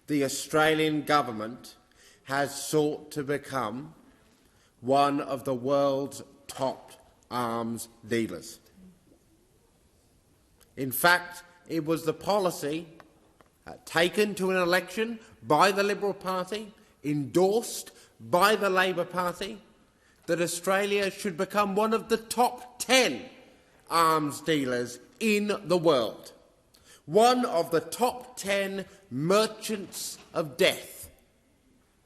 the Australian government has sought to become one of the world's top arms dealers. In fact, it was the policy taken to an election by the Liberal Party, endorsed by the Labor Party, that Australia should become one of the top 10 arms dealers in the world, one of the top 10 merchants of death,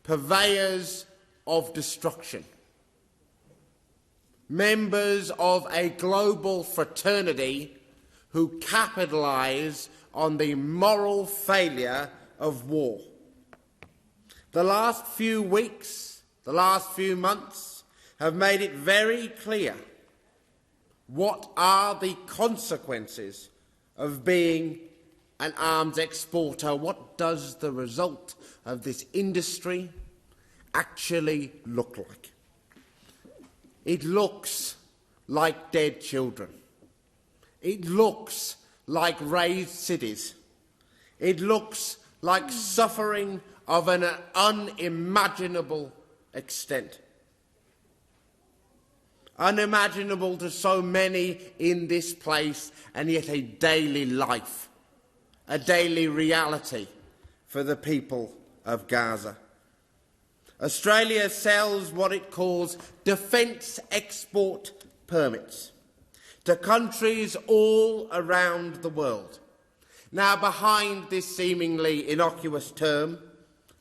purveyors of destruction, members of a global fraternity who capitalise on the moral failure of war. The last few weeks, the last few months have made it very clear what are the consequences of being an arms exporter. What does the result of this industry actually look like? It looks like dead children. It looks like razed cities. It looks like suffering of an unimaginable extent. Unimaginable to so many in this place, and yet a daily life, a daily reality for the people of Gaza. Australia sells what it calls defence export permits to countries all around the world. Now, behind this seemingly innocuous term,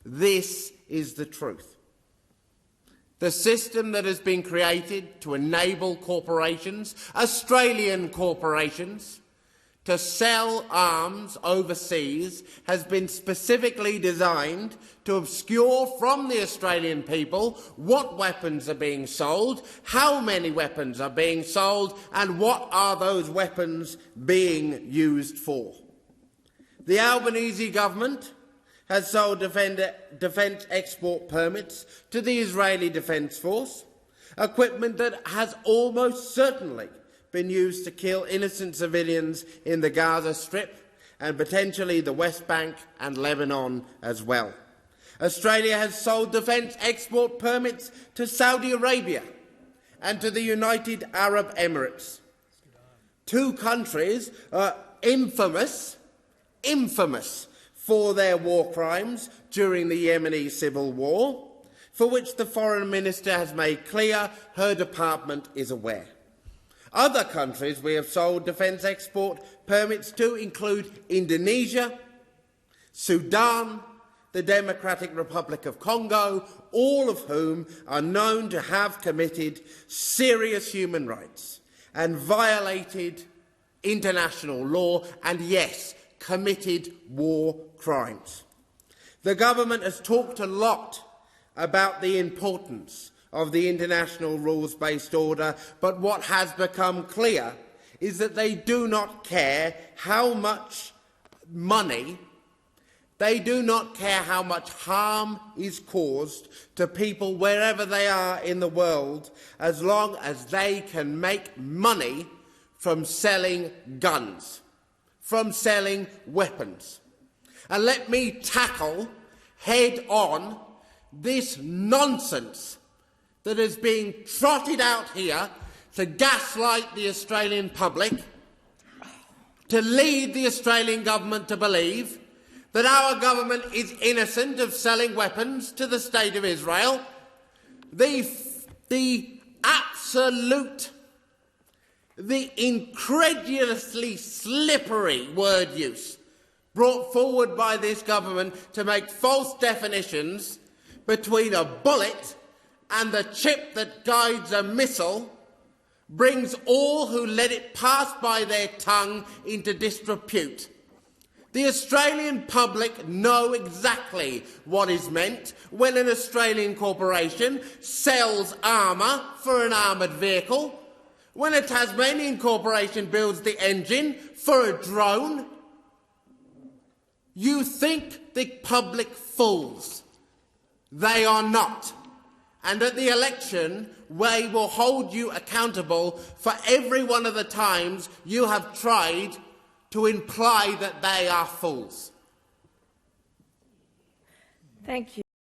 this is the truth. The system that has been created to enable corporations, Australian corporations, to sell arms overseas has been specifically designed to obscure from the Australian people what weapons are being sold, how many weapons are being sold, and what are those weapons being used for. The Albanese government has sold defence export permits to the Israeli Defence Force, equipment that has almost certainly been used to kill innocent civilians in the Gaza Strip and potentially the West Bank and Lebanon as well. Australia has sold defence export permits to Saudi Arabia and to the United Arab Emirates, two countries infamous for their war crimes during the Yemeni civil war, for which the Foreign Minister has made clear her department is aware. Other countries we have sold defence export permits to include Indonesia, Sudan, the Democratic Republic of Congo, all of whom are known to have committed serious human rights and violated international law and, yes, committed war crimes. The government has talked a lot about the importance of the international rules-based order, but what has become clear is that they do not care how much money, they do not care how much harm is caused to people wherever they are in the world, as long as they can make money from selling guns, from selling weapons. And let me tackle head-on this nonsense that is being trotted out here to gaslight the Australian public, to lead the Australian government to believe that our government is innocent of selling weapons to the State of Israel. The incredulously slippery word use brought forward by this government to make false definitions between a bullet and the chip that guides a missile brings all who let it pass by their tongue into disrepute. The Australian public know exactly what is meant when an Australian corporation sells armour for an armoured vehicle, when a Tasmanian corporation builds the engine for a drone. You think the public fools. They are not. And at the election, we will hold you accountable for every one of the times you have tried to imply that they are fools. Thank you.